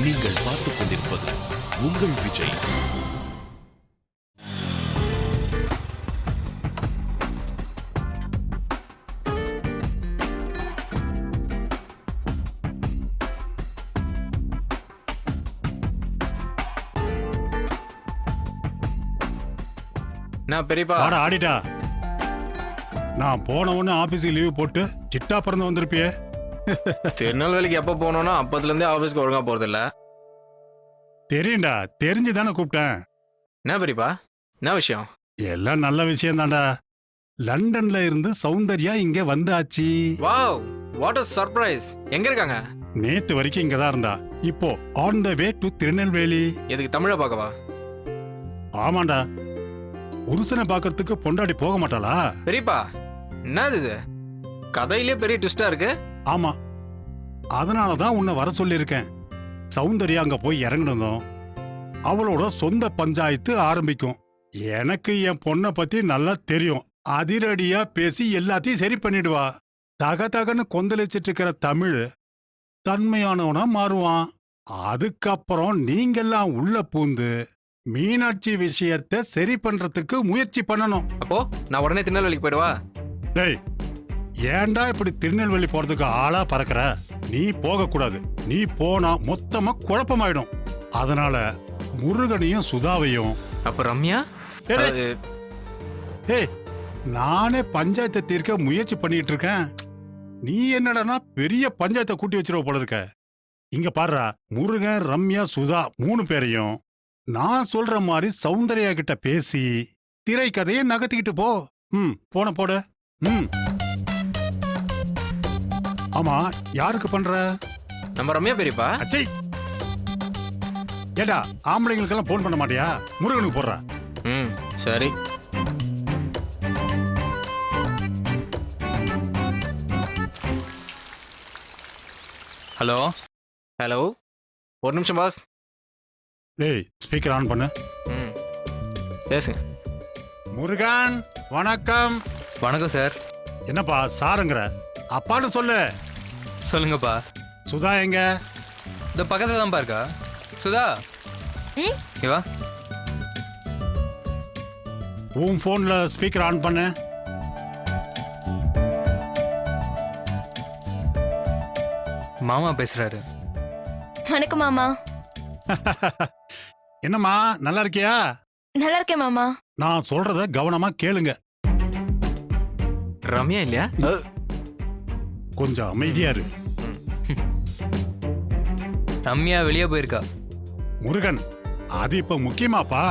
நீங்கள் பார்த்துக் கொண்டிருப்பது உங்கள் விஜய். நான் பெரியப்பா வாடா ஆடிட்டா. நான் போன உடனே ஆபீஸுக்கு லீவ் போட்டு சிட்டா பிறந்து வந்திருப்பியே. திருநெல்வேலிக்கு எப்ப போனோம்னா அப்பத்துல இருந்தே ஆபீஸ்க்கு ஒழுங்கா போறது இல்ல. தெரியும்டா, தெரிஞ்சு தானே கூப்பிட்டேன். என்ன பெரியப்பா, என்ன விஷயம்? எல்லாம் நல்ல விஷயம் தான்டா. லண்டன்ல இருந்து சௌந்தர்யா இங்க வந்தாச்சு. Wow, what a surprise. எங்க இருக்காங்க? நேத்து வரைக்கும் இங்க தான் இருந்தா. இப்போ on the way to Tirunelveli. எதுக்கு தமிழ பார்க்கவா? ஆமாண்டா, புருஷனை பார்க்கறதுக்கு பொண்டாடி போக மாட்டாளா? பெரியப்பா, என்னது இது? கதையிலே பெரிய ட்விஸ்டா இருக்கு. ஆமா, அதனால தான் உன்னை வர சொல்லியிருக்கேன். சௌந்தர்யா அங்க போய் இறங்கணும். அவளோட சொந்த பஞ்சாயத்து ஆரம்பிக்கும். எனக்கு என் பொண்ணை பத்தி நல்லா தெரியும். அதிரடியா பேசி எல்லாத்தையும் சரி பண்ணிடுவா. தக தகன்னு கொந்தளிச்சிட்டு இருக்கிற தமிழ் தன்மையானவனா மாறுவான். அதுக்கப்புறம் நீங்கெல்லாம் உள்ள பூந்து மீனாட்சி விஷயத்தை சரி பண்றதுக்கு முயற்சி பண்ணணும். அப்போ நான் உடனே திருநெல்வேலிக்கு போயிடுவா? டேய், ஏன்டா இப்படி திருநெல்வேலி போறதுக்கு ஆளா பறக்கிற? நீ போக கூடாது. நீ போனா மொத்தமா குழப்பமாயிடும். அதனால முருகனையும் சுதாவையும். அப்ப ரம்யா? ஏய், நானே பஞ்சாயத்தை தீர்க்க முயற்சி பண்ணிட்டு இருக்கேன். நீ என்னடானா பெரிய பஞ்சாயத்தை கூட்டி வச்சிருவ போல இருக்க. இங்க பாருடா, முருகன், ரம்யா, சுதா 3 பேரையும் நான் சொல்ற மாதிரி சௌந்தர்யா கிட்ட பேசி திரை கதையை நகர்த்திக்கிட்டு போ. போன போட. ஆமா, யாருக்கு பண்ற? நம்ம ரம்யா பெரியப்பா. அச்சை, ஏடா ஆம்பளைங்களுக்கெல்லாம் போன் பண்ண மாட்டியா? முருகனுக்கு போடுற. சரி. ஹலோ ஹலோ, ஒரு நிமிஷம் பாஸ். டேய், ஸ்பீக்கர் ஆன் பண்ணு. பேசுங்க. முருகன், வணக்கம். வணக்கம் சார். என்னப்பா சாருங்கிற? அப்பான்னு சொல்லு. சொல்லுங்கப்பா. சுதா எங்க? இந்த பக்கத்துல தான் இருக்கா. சுதா, இவா. உன் போன்ல ஸ்பீக்கர் ஆன் பண்ணு. மாமா பேசுறாரு. வணக்கம் மாமா. என்னம்மா, நல்லா இருக்கியா? நல்லா இருக்கேன் மாமா. நான் சொல்றத கவனமா கேளுங்க. ரம்யா இல்லையா? கொஞ்சம் அமைதியா இரு. ரம்யா வெளியே போயிருக்கா. முருகன், அது இப்ப முக்கியமாப்பா.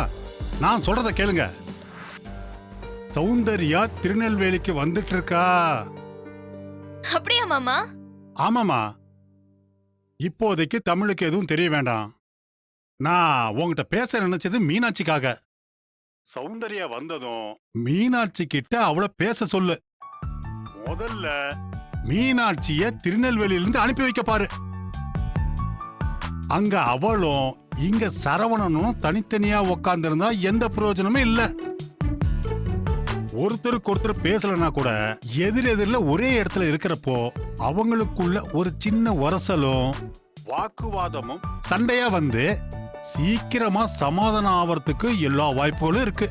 நான் சொல்றத கேளுங்க. சௌந்தர்யா திருநெல்வேலிக்கு வந்துட்டு இருக்கா. அப்படியா மாமா? ஆமாமா. இப்போதைக்கு தமிழுக்கு எதுவும் தெரிய வேண்டாம். நான் உங்ககிட்ட பேச நினைச்சது மீனாட்சிக்காக. சௌந்தர்யா வந்ததும் மீனாட்சி கிட்ட அவளை பேச சொல்லு. முதல்ல மீனாட்சிய திருநெல்வேலியிலிருந்து அனுப்பி வைக்க பாரு. அங்க அவளும் இங்க சரவணனும் தனித்தனியா உக்காந்துருந்தா எந்த பிரயோஜனமும் இல்ல. ஒருத்தருக்கு ஒருத்தர் பேசலன்னா கூட எதிரெதிரில ஒரே இடத்துல இருக்கிறப்போ அவங்களுக்குள்ள ஒரு சின்ன உரசலும் வாக்குவாதமும் சண்டையா வந்து சீக்கிரமா சமாதானம் ஆவறதுக்கு எல்லா வாய்ப்புகளும் இருக்கு.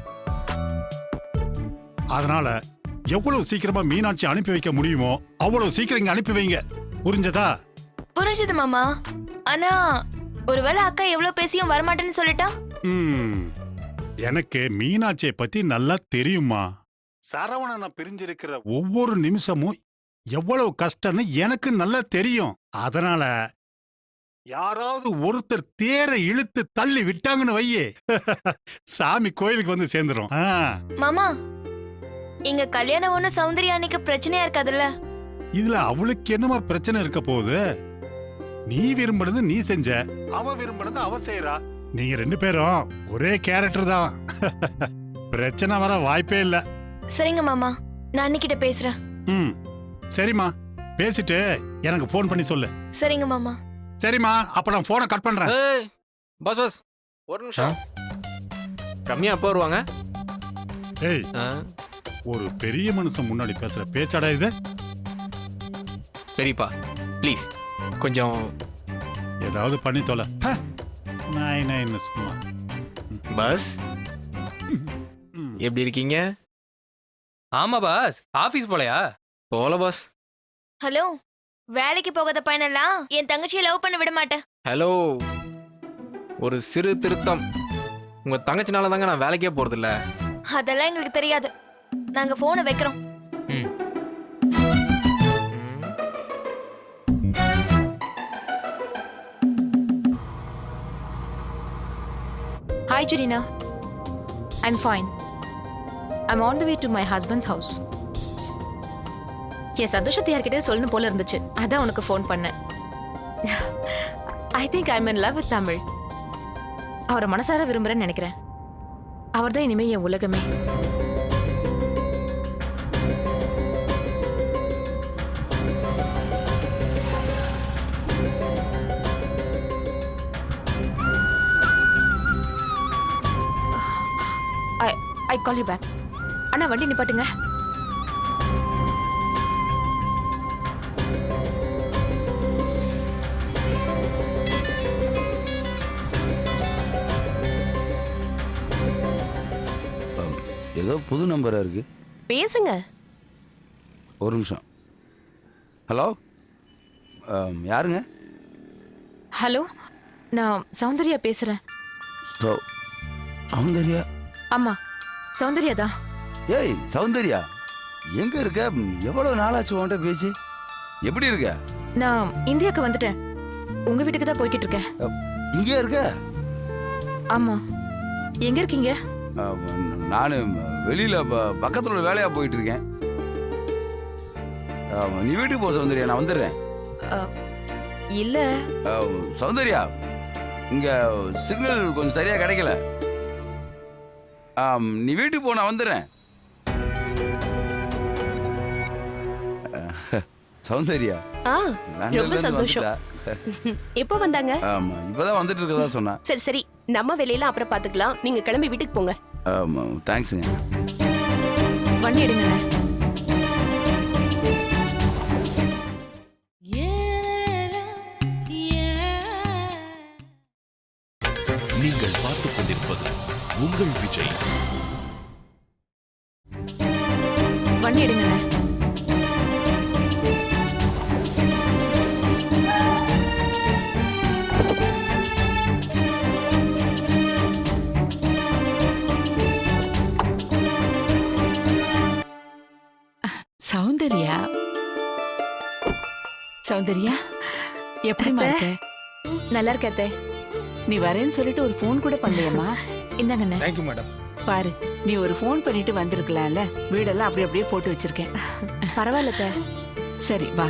அதனால எவ்வளவு சீக்கிரமா மீனாட்சி அனுப்பி வைக்க முடியுமோ அவ்வளவு சீக்கிரம் இங்க அனுப்பி வைங்க. புரிஞ்சதா? புரிஞ்சது மாமா. ஆனா ஒருவேளை அக்கா எவ்வளவு பேசியும் வரமாட்டேன்னு சொல்லிட்டா? எனக்கு மீனாட்சியை பத்தி நல்லா தெரியுமா. சரவணனை பிரிஞ்சிருக்கிற ஒவ்வொரு நிமிஷமும் எவ்வளவு கஷ்டம்னு எனக்கு நல்லா தெரியும். அதனால யாராவது ஒருத்தர் தேரை இழுத்து தள்ளி விட்டாங்கன்னு வையே, சாமி கோயிலுக்கு வந்து சேர்ந்துரும். மாமா, இங்க கல்யாணம் ஒண்ணு சௌந்தர்யா அன்னைக்கு பிரச்சனையா இருக்காதுல்ல? இதுல அவளுக்கு என்னமா பிரச்சனை இருக்க போகுது? நீ விரும்பினது நீ செஞ்ச, அவ விரும்பினது அவ செய்யறா. நீங்க 2 பேரும் ஒரே கேரக்டர் தான். பிரச்சனை வர வாய்ப்பே இல்ல. சரிங்க மாமா, நான் அன்னிக்கிட்ட பேசுறேன். சரிம்மா, பேசிட்டு எனக்கு போன் பண்ணி சொல்லு. சரிங்க மாமா. சரிம்மா, அப்ப நான் போனை கட் பண்றேன். பாஸ் பாஸ், ஒரு நிமிஷம். ரம்யா எப்போ வருவாங்க? ஏய், ஒரு பெரிய மனுஷன் முன்னாடி பேசுற பேச்சாடா இது? பெரியப்பா ப்ளீஸ் கொஞ்சம். ஏதாவது பண்ணி தொலை. நான் சும்மா. பாஸ் எப்படி இருக்கீங்க? ஆமா பாஸ், ஆபீஸ் போலையா? போல பாஸ். ஹலோ, வேலைக்கு போகாத பையனெல்லாம் என் தங்கச்சியை லவ் பண்ண விட மாட்டேன். ஹலோ, ஒரு சிறு திருத்தம். உங்க தங்கச்சினால தாங்க நான் வேலைக்கே போறதில்ல. அதெல்லாம் எங்களுக்கு தெரியாது. நாங்க போனை வைக்கிறோம். ம். Hi, Jarina. I'm fine. I'm on the way to my husband's house. என் சந்தோஷத்தை யார்கிட்ட சொல்லணும் போல இருந்துச்சு, அதான் உனக்கு ஃபோன் பண்ணேன். I think I'm in love with Tamil. அவரை மனசார விரும்புறேன்னு நினைக்கிறேன். அவர்தான் இனிமே என் உலகமே. I call you back. அண்ணா வண்டி நிப்பாட்டுங்க. ஏதோ புது நம்பரா இருக்கு. பேசுங்க. ஒரு நிமிஷம். ஹலோ, யாருங்க? ஹலோ, நான் சௌந்தர்யா பேசுறேன். சௌந்தர்யா? ஆமா, சௌந்தர்யா தான். ஏய் சௌந்தர்யா, எங்க இருக்க? எவ்வளவு நாளாச்சு உன்கிட்ட பேசி? எப்படி இருக்க? நான் இந்தியாவுக்கு வந்துட்டேன். உங்க வீட்டுக்கு தான் போய்கிட்டு இருக்கேன். இங்கே இருக்க? ஆமா. எங்க இருக்கீங்க? நான் வெளியில பக்கத்துல உள்ள வேலையா போயிட்டு இருக்கேன். நீ வீட்டுக்கு போ சௌந்தர்யா, நான் வந்துடுறேன். இல்ல சௌந்தர்யா, இங்க சிக்னல் கொஞ்சம் சரியா கிடைக்கல. நீ வீட்டுக்கு போ, நான் வந்துடுறேன். சௌந்தர்யா, ரொம்ப சந்தோஷம். எப்போ வந்தாங்க? ஆமா, இப்பதான் வந்துட்டு இருக்கதா சொன்னா. சரி சரி, நம்ம வேலையெல்லாம் அப்புறம் பாத்துக்கலாம். நீங்க கிளம்பி வீட்டுக்கு போங்க. தேங்க்ஸுங்க. வண்டி எடுங்க. நீங்கள் பார்த்துக் கொண்டிருப்பது உங்கள் விஜய். வண்டி எடுங்க. சௌந்தர்யா, சௌந்தர்யா எப்படிமா இருக்க? நல்லா இருக்க அத்தை. நீ வரேன்னு சொல்லிட்டு ஒரு ஃபோன் கூட பண்ணலையம்மா? இந்தாங்கண்ணே. Thank you madam. பாரு, நீ ஒரு ஃபோன் பண்ணிட்டு வந்திருக்கலாம்ல. வீடெல்லாம் அப்படி அப்படியே போட்டு வச்சிருக்கேன். பரவாயில்ல அத்தை. சரி வா.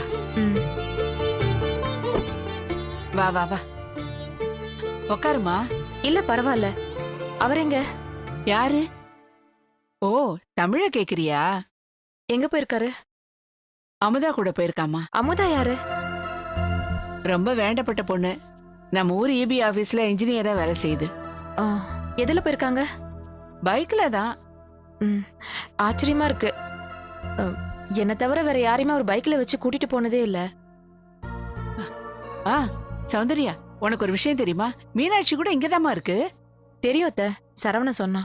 வா வா வா, உக்காருமா. இல்ல பரவாயில்ல. அவர் எங்க? யாரு? ஓ, தமிழ கேக்குறியா? எங்க போயிருக்காரு? அமுதா கூட போயிருக்காமா. அமுதா யாரு? ரொம்ப வேண்டப்பட்ட பொண்ணு. நம்ம ஊர் இபி ஆபீஸ்ல இன்ஜினியரா வேலை செய்யுது. எதுல போயிருக்காங்க? பைக்ல தான். ஆச்சரியமா இருக்கு. என்ன தவிர வேற யாரையுமே ஒரு பைக்ல வச்சு கூட்டிட்டு போனதே இல்ல. சௌந்தர்யா, உனக்கு ஒரு விஷயம் தெரியுமா? மீனாட்சி கூட இங்கதாம்மா இருக்கு. தெரியும் அத்தை, சரவண சொன்னா.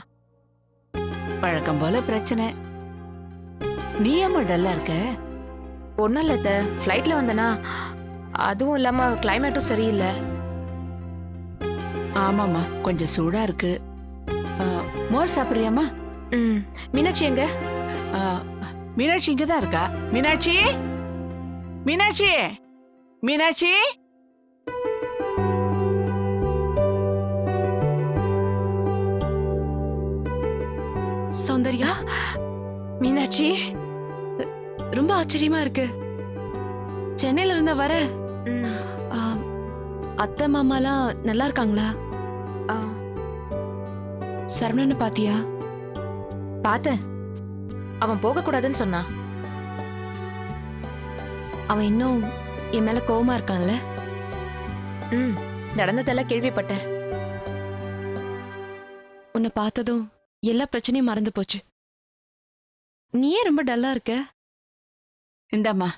பழக்கம் போல பிரச்சனை. நீ ஏமா டல்லா இருக்க? ஒன்னும் இல்ல அத்தை, ஃப்ளைட்ல வந்தனா. அதுவும் இல்லாம கிளைமேட்டும் சரியில்லை. ஆமாமா, கொஞ்சம் சூடா இருக்கு. மோர் சாப்பிடுறியாமா? மீனாட்சி எங்க? மீனாட்சி இங்கதான் இருக்கா. மீனாட்சி, மீனாட்சி, மீனாட்சி. சௌந்தர்யா, மீனாட்சி, ரொம்ப ஆச்சரியமா இருக்கு. சென்னையில இருந்த வர அத்தை மாமாலாம் நல்லா இருக்காங்களா? சரவணனை பாத்தியா? பார்த்தேன். அவன் போக கூடாதுன்னு சொன்னா. அவன் இன்னும் என் மேல கோவமா இருக்கான்ல? நடந்ததெல்லாம் கேள்விப்பட்டேன். உன்னை பார்த்ததும் எல்லா பிரச்சனையும் மறந்து போச்சு. நீயே ரொம்ப டல்லா இருக்க. இந்தாம்மா.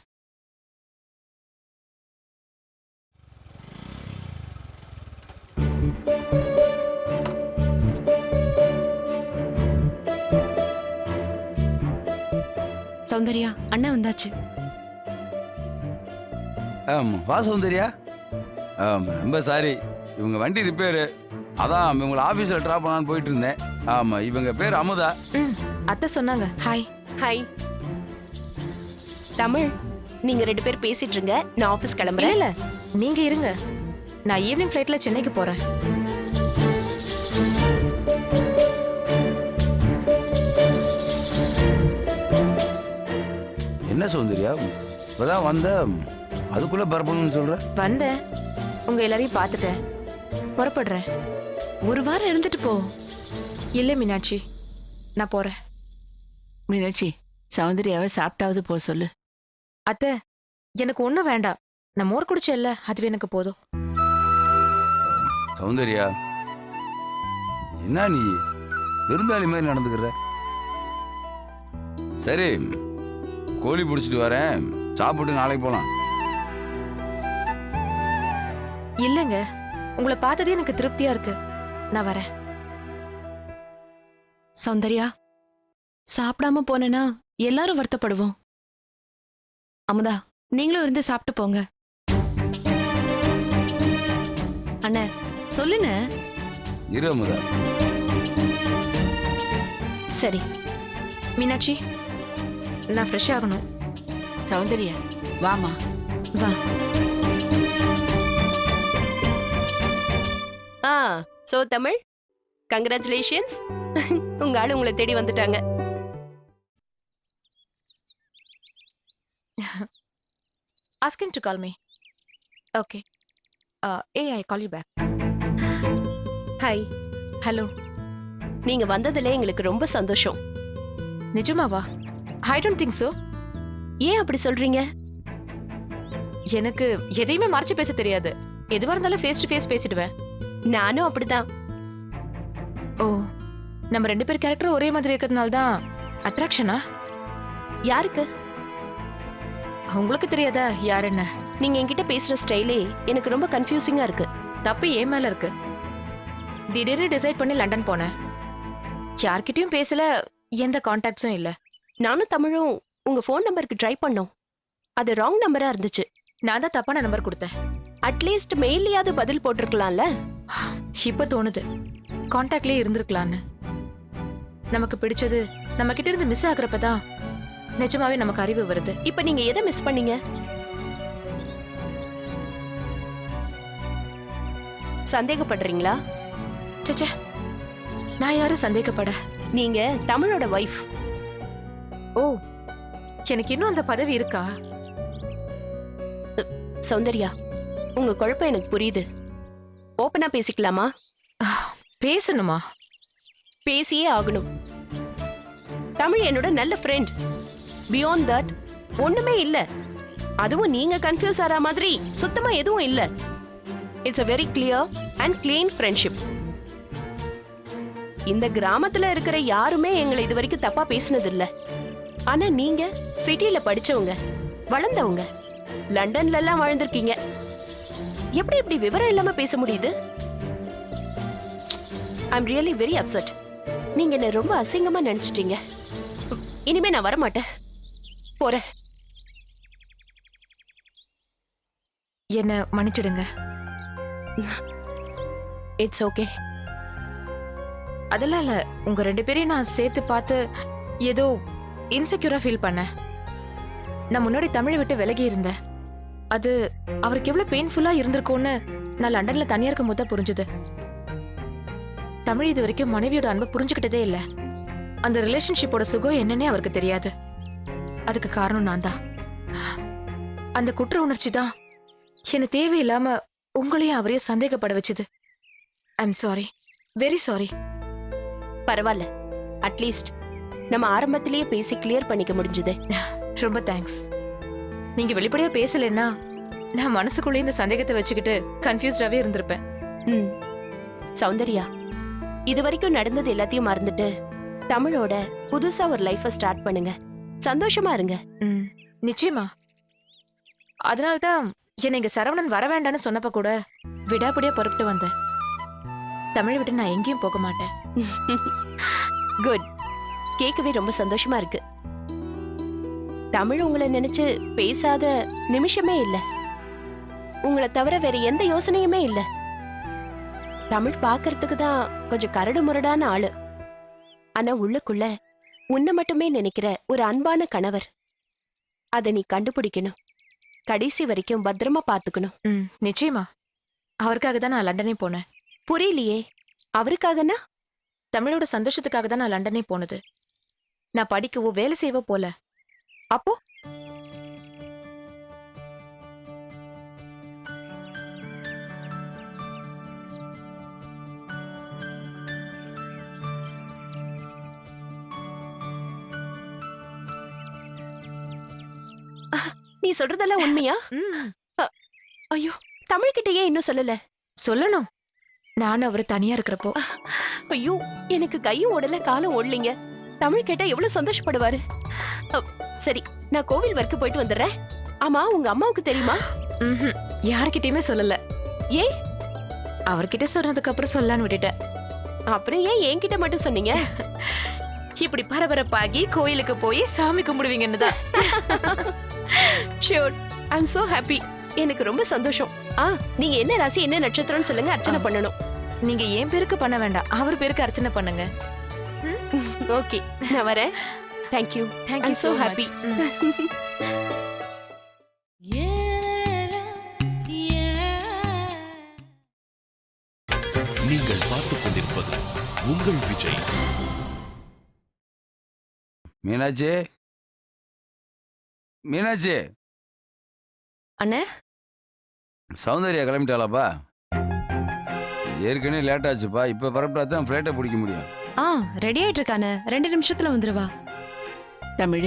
சௌந்தர்யா அண்ணா வந்தாச்சு. வா சௌந்தர்யா. ரொம்ப சாரி, இவங்க வண்டி ரிப்பேரு, அதான் இவங்களை ஆஃபீஸில் ட்ராப் பண்ணான்னு போயிட்டு இருந்தேன். ஆமாம், இவங்க பேர் அமுதா. அத்தை சொன்னாங்க. ஹாய். ஹாய் தமிழ், நீங்க 2 பேர் பேசிட்டு இருங்க, நான் ஆபீஸ் கிளம்புறேன். இல்ல நீங்க இருங்க, நான் ஈவினிங் ஃபிளைட்ல சென்னைக்கு போறேன். என்ன சௌந்தர்யா, இப்பதான் வந்த, அதுக்குள்ள பரப்பணும்னு சொல்ற? வந்தேன், உங்க எல்லாரையும் பார்த்துட்டேன், புறப்படுறேன். ஒரு வாரம் இருந்துட்டு போ. இல்ல மீனாட்சி, நான் போறேன். மீனாட்சி, சௌந்தர்யாவை சாப்பிட்டாவது போ சொல்லு. அத்தை, எனக்கு ஒண்ணும் வேண்டாம், நான் மோர் குடிச்சேன்ல, அதுவே எனக்கு போதும். சௌந்தர்யா, என்ன நீ விருந்தாளி மாதிரி நடந்துக்கிற? சரி, கோழி பிடிச்சிட்டு வரேன், சாப்பிட்டு நாளைக்கு போலாம். இல்லங்க, உங்களை பார்த்ததே எனக்கு திருப்தியா இருக்கு, நான் வரேன். சௌந்தர்யா, சாப்பிடாம போனேனா எல்லாரும் வருத்தப்படுவோம். அமுதா, நீங்களும் இருந்து சாப்பிட்டு போங்க. அண்ணே சொல்லுன. இரு அமுதா. சரி மீனாட்சி, நான் ஃப்ரெஷ் ஆகணும். சௌந்தர்யா வாமா. வா. சோ தமிழ், கங்க்ராச்சுலேஷன்ஸ், உங்க ஆளு உங்களை தேடி வந்துட்டாங்க. Ask him to call me. Okay. I call you back. Hi. Hello. நீங்க வந்ததுல எங்களுக்கு ரொம்ப சந்தோஷம். நிஜமாவா? I don't think so. ஏன் அப்படி சொல்றீங்க? எனக்கு எதையுமே மறைச்சு பேச தெரியாது, எதுவா இருந்தாலும் ஃபேஸ் டு ஃபேஸ் பேசிடுவேன். நானும் அப்படிதான். ஓ, நம்ம 2 பேர் கேரக்டர் ஒரே மாதிரி இருக்கிறதுனால தான் அட்ராக்ஷனா? யாருக்கு? உங்களுக்கு தெரியாதா யார் என்ன? நீங்க என்கிட்ட பேசுற ஸ்டைலே எனக்கு ரொம்ப கன்ஃபியூசிங்கா இருக்கு. தப்பு ஏன் மேல இருக்கு. திடீர்னு டிசைட் பண்ணி லண்டன் போனேன், யார்கிட்டயும் பேசல, எந்த கான்டாக்ட்ஸும் இல்ல. நானும் தமிழும் உங்க ஃபோன் நம்பருக்கு ட்ரை பண்ணோம், அது ராங் நம்பரா இருந்துச்சு. நான் தான் தப்பான நம்பர் கொடுத்தேன். அட்லீஸ்ட் மெயிலையாவது பதில் போட்டிருக்கலாம்ல. இப்ப தோணுது கான்டாக்ட்லயே இருந்திருக்கலான்னு. நமக்கு பிடிச்சது நம்ம கிட்ட இருந்து மிஸ் ஆகுறப்பதான் நிஜமாவே நமக்கு அறிவு வருது. இப்ப நீங்க எதை மிஸ் பண்ணீங்க? சந்தேகப்படுறீங்களா? சச்சே, நான் யாரும் சந்தேகப்பட. நீங்க தமிழோட வைஃப். ஓ, எனக்கு இன்னும் அந்த பதவி இருக்கா? சௌந்தர்யா, உங்க குழப்பம் எனக்கு புரியுது. ஓப்பனா பேசிக்கலாமா? பேசணுமா? பேசியே ஆகணும். தமிழ் என்னோட நல்ல ஃப்ரெண்ட். பியாண்ட் தட் ஒண்ணுமே இல்ல. அதுவும் நீங்க கன்ஃபியூஸ் ஆற மாதிரி சுத்தமா எதுவும் இல்ல. It's a very clear and clean friendship. இந்த கிராமத்துல இருக்கிற யாருமே எங்களை இது வரைக்கும் தப்பா பேசினது இல்ல. ஆனா நீங்க சிட்டில படிச்சவங்க, வளர்ந்தவங்க, லண்டன்ல எல்லாம் வாழ்ந்திருக்கீங்க. எப்படி இப்படி விவரம் இல்லாம பேச முடியுது? I'm really very upset. நீங்க என்ன ரொம்ப அசிங்கமா நினைச்சிட்டீங்க. இனிமே நான் வர மாட்டேன், போறேன். என்ன மன்னிச்சிடுங்க. It's okay. அதெல்லாம் இல்ல, உங்க 2 பேரையும் நான் சேர்த்து பார்த்து ஏதோ இன்செக்யூரா ஃபீல் பண்ணேன். நான் முன்னாடி தமிழை விட்டு விலகி இருந்தேன், அது அவருக்கு எவ்வளவு பெயின்ஃபுல்லா இருந்திருக்கும்னு நான் லண்டன்ல தனியா இருக்கும் போது தான் புரிஞ்சுது. தமிழ் இது வரைக்கும் மனைவியோட அன்பை புரிஞ்சுக்கிட்டதே இல்ல. அந்த ரிலேஷன்ஷிப்போட சுகம் என்னன்னே அவருக்கு தெரியாது. அதுக்கு காரணம் நான் தான். அந்த குற்ற உணர்ச்சி தான் என்ன தேவையில்லாம உங்களையும் அவரையும் சந்தேகப்பட வச்சுது. I'm sorry, very sorry. பரவாயில்ல, அட்லீஸ்ட் நம்ம ஆரம்பத்திலேயே பேசி கிளியர் பண்ணிக்க முடிஞ்சது. ரொம்ப தேங்க்ஸ். நீங்க வெளிப்படையா பேசலன்னா நான் மனசுக்குள்ளே இந்த சந்தேகத்தை வச்சுக்கிட்டு கன்ஃபியூஸ்டாவே இருந்திருப்பேன். சௌந்தர்யா, இது வரைக்கும் நடந்தது எல்லாத்தையும் மறந்துட்டு தமிழோட புதுசா ஒரு லைஃப ஸ்டார்ட் பண்ணுங்க. சந்தோஷமா இருங்க. நிச்சயமா. அதனால்தான் என்னை இங்க சரவணன் வர வேண்டான்னு சொன்னப்ப கூட விடாப்படியா புறப்பட்டு வந்தேன். தமிழை விட்டு நான் எங்கேயும் போக மாட்டேன். குட். கேட்கவே ரொம்ப சந்தோஷமா இருக்கு. தமிழ் உங்களை நினைச்சு பேசாத நிமிஷமே இல்ல. உங்களை தவிர வேற எந்த யோசனையுமே இல்ல. தமிழ் பாக்குறதுக்கு தான் கொஞ்சம் கரடு முரடான ஆளு. ஆனா உள்ளுக்குள்ள உன்னை மட்டுமே நினைக்கிற ஒரு அன்பான கணவர். அத நீ கண்டுபிடிக்கணும். கடைசி வரைக்கும் பத்திரமா பாத்துக்கணும். நிச்சயமா. அவருக்காக தான் நான் லண்டனே போனேன். புரியலையே, அவருக்காகனா? தமிழோட சந்தோஷத்துக்காக தான் நான் லண்டனே போனது. நான் படிக்கவோ வேலை செய்யவோ போல. அப்போ நீ சொல்றதெல்லாம் உண்மையா? ஐயோ, தமிழ்கிட்டயே இன்னும் சொல்லல. சொல்லணும். நானும் அவரு தனியா இருக்கிறப்போ. ஐயோ, எனக்கு கையும் ஓடல காலும் ஓடலிங்க. தமிழ் கேட்டா எவ்வளவு சந்தோஷப்படுவாரு. சரி, நான் கோவில் வரைக்கும் போயிட்டு வந்துடுறேன். ஆமா, உங்க அம்மாவுக்கு தெரியுமா? யார்கிட்டயுமே சொல்லல. ஏ? அவர்கிட்ட சொன்னதுக்கு அப்புறம் சொல்லலான்னு விட்டுட்டேன். அப்புறம் ஏன் என்கிட்ட மட்டும் சொன்னீங்க? இப்படி பரபரப்பாகி கோயிலுக்கு போய் சாமி கும்பிடுவீங்கன்னு தான். Sure, I am so happy. எனக்கு ரொம்ப சந்தோஷம். நீங்க என்ன ராசி என்ன நட்சத்திரம்னு சொல்லுங்க, அர்ச்சனை பண்ணணும். நீங்க என் பேருக்கு பண்ண வேண்டாம், அவர் பேருக்கு அர்ச்சனை பண்ணுங்க. ஓகே, நான் வரேன். Thank you. Thank you I'm so so happy. நீங்கள் பார்த்துக் கொண்டிருப்பது உங்கள் விஜய். மீனாட்சி, மீனாட்சி. அண்ணே, சௌந்தர்யா கிளம்பிட்டாளாப்பா? ஏற்கனவே லேட் ஆச்சுப்பா. இப்ப பரப்பிட்டா தான் ஃபிளைட்டை பிடிக்க முடியும். ரெடி ஆயிட்டு இருக்கானே, 2 நிமிஷத்துல வந்துருவா. தமிழ்,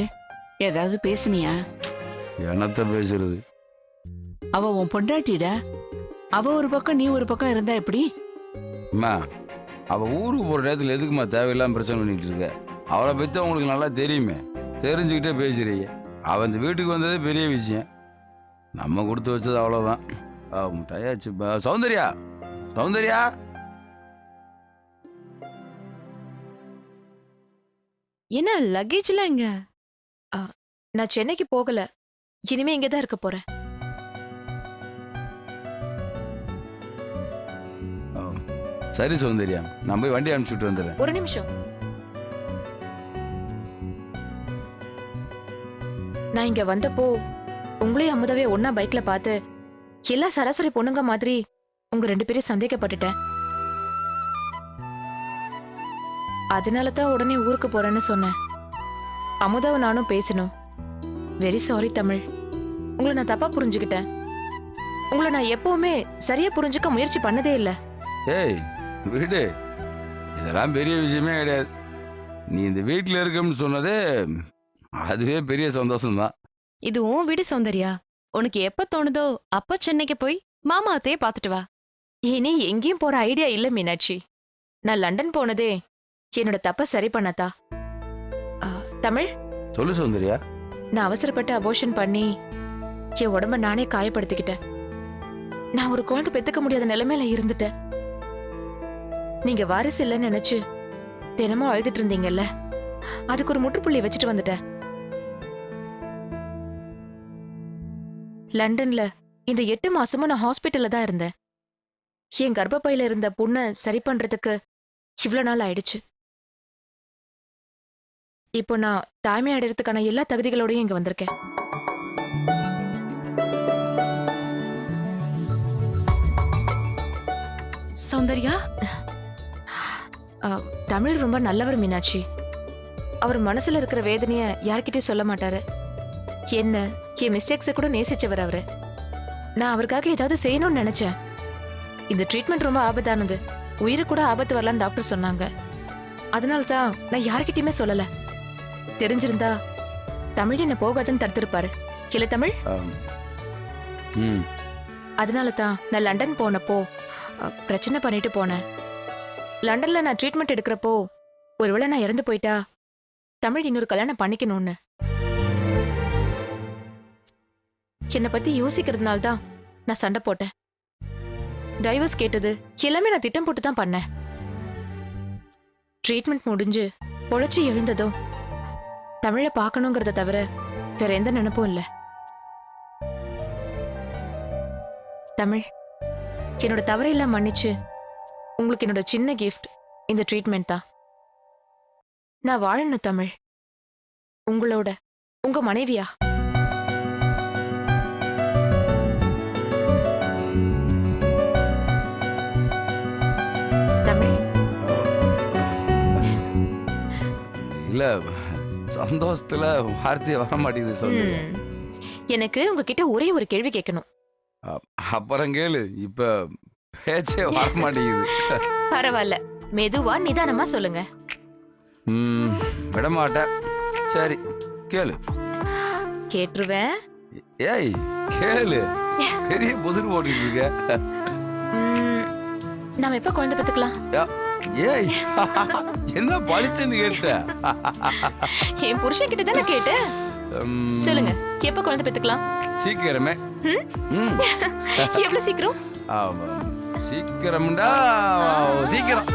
ஏதாவது பேசுனியா? என்னத்த பேசுறது? அவ உன் பொண்டாட்டிடா. அவ ஒரு பக்கம் நீ ஒரு பக்கம் இருந்தா எப்படி? அம்மா, அவ ஊருக்கு போற நேரத்தில் எதுக்குமா தேவையில்லாம பிரச்சனை பண்ணிட்டு இருக்க? அவளை பத்தி உங்களுக்கு நல்லா தெரியுமே, தெரிஞ்சுக்கிட்டே பேசுறீங்க. அவ இந்த வீட்டுக்கு வந்ததே பெரிய விஷயம். நம்ம கொடுத்து வச்சது அவ்வளவுதான். டயாச்சு. சௌந்தர்யா, சௌந்தர்யா. என்ன லக்கேஜ்லாம் எங்க? நான் சென்னைக்கு போகல, இனிமே இங்கதான் இருக்க போறேன். சரி சௌந்தர்யா, நான் போய் வண்டி அனுப்பிச்சுட்டு வந்துடுறேன். ஒரு நிமிஷம். நான் இங்க வந்தப்போ உங்களையும் அமுதாவே ஒன்னா பைக்ல பார்த்து எல்லா சராசரி பொண்ணுங்க மாதிரி உங்க 2 பேரையும் சந்தேகப்பட்டுட்டேன். அதனால தான் உடனே ஊருக்கு போறேன்னு சொன்னேன். அமுதாவை நானும் பேசணும். வெரி சாரி தமிழ், உங்களை நான் தப்பா புரிஞ்சுக்கிட்டேன். உங்களை நான் எப்பவுமே சரியா புரிஞ்சுக்க முயற்சி பண்ணதே இல்ல. ஏய் வீடு, இதெல்லாம் பெரிய விஷயமே கிடையாது. நீ இந்த வீட்டில் இருக்கன்னு சொன்னதே அதுவே பெரிய சந்தோஷம்தான். இது உன் வீடு சௌந்தர்யா. உனக்கு எப்ப தோணுதோ அப்ப சென்னைக்கு போய் மாமா அத்தையே பாத்துட்டு வா. இனி எங்கேயும் போற ஐடியா இல்ல மீனாட்சி. நான் லண்டன் போனதே என்னோட தப்ப சரி பண்ணத்தா. தமிழ், சொல்லு சௌந்தர்யா. நான் அவசரப்பட்டு அபோஷன் பண்ணி என் உடம்ப நானே காயப்படுத்திக்கிட்டேன். நான் ஒரு குழந்தை பெத்துக்க முடியாத நிலைமையில இருந்துட்டேன். நீங்க வாரிசு இல்லைன்னு நினைச்சு தினமும் அழுதுட்டு இருந்தீங்கல்ல, அதுக்கு ஒரு முற்றுப்புள்ளி வச்சுட்டு வந்துட்டேன். லண்டன்ல இந்த 8 மாசமும் நான் ஹாஸ்பிட்டல்ல தான் இருந்தேன். என் கர்ப்பப்பையில இருந்த புண்ணை சரி பண்றதுக்கு இவ்வளவு நாள் ஆயிடுச்சு. இப்போ நான் தாய்மை அடைறதுக்கான எல்லா தகுதிகளோடையும் இங்க வந்திருக்கேன். சௌந்தர்யா, தமிழ் ரொம்ப நல்லவர் மீனாட்சி. அவர் மனசுல இருக்கிற வேதனைய யார்கிட்டயும் சொல்ல மாட்டாரு. என்ன என் மிஸ்டேக்ஸை கூட நேசிச்சவர் அவரு. நான் அவருக்காக ஏதாவது செய்யணும்னு நினைச்சேன். இந்த ட்ரீட்மெண்ட் ரொம்ப ஆபத்தானது, உயிரு கூட ஆபத்து வரலான்னு டாக்டர் சொன்னாங்க. அதனால தான் நான் யார்கிட்டயுமே சொல்லல. தெரிஞ்சிருந்தா தமிழ் என்ன போகாதுன்னு தடுத்திருப்பாரு. இல்ல தமிழ்? அதனால தான் நான் லண்டன் போனப்போ பிரச்சனை பண்ணிட்டு போனேன். லண்டன்ல நான் ட்ரீட்மெண்ட் எடுக்கிறப்போ ஒருவேளை நான் இறந்து போயிட்டா தமிழ் இன்னொரு கல்யாணம் பண்ணிக்கணும்னு என்னை பத்தி யோசிக்கிறதுனால தான் நான் சண்டை போட்டேன். டைவர்ஸ் கேட்டது எல்லாமே நான் திட்டம் போட்டு தான் பண்ணேன். ட்ரீட்மெண்ட் முடிஞ்சு பொழைச்சி எழுந்ததும் தமிழை பார்க்கணுங்கிறத தவிர வேற எந்த நினைப்பும் இல்ல. தமிழ், என்னோட தவறையெல்லாம் மன்னிச்சு உங்களுக்கு என்னோட சின்ன கிஃப்ட் இந்த ட்ரீட்மெண்ட் தான். நான் வாழணும் தமிழ், உங்களோட, உங்க மனைவியா. தமிழ், இல்ல சந்தோஷத்துல வார்த்தையே வர மாட்டேங்குது சொல்லு. எனக்கு உங்ககிட்ட ஒரே ஒரு கேள்வி கேட்கணும். அப்புறம் கேளு, இப்ப பேச்சே வர மாட்டேங்குது. பரவாயில்ல, மெதுவா நிதானமா சொல்லுங்க. விட மாட்டேன். சரி கேளு. கேட்டுருவேன். ஏய் கேளு, பெரிய புதிர் போட்டுட்டு இருக்க. நாம எப்ப குழந்தை பெத்துக்கலாம்? ஏய் என்ன பழிச்சுன்னு கேட்ட? என் புருஷன் கிட்ட தானே கேட்டேன். சொல்லுங்க, எப்ப குழந்தை பெத்துக்கலாம்? சீக்கிரமே. எவ்வளவு சீக்கிரம்? சீக்கிரம்டா, சீக்கிரம்.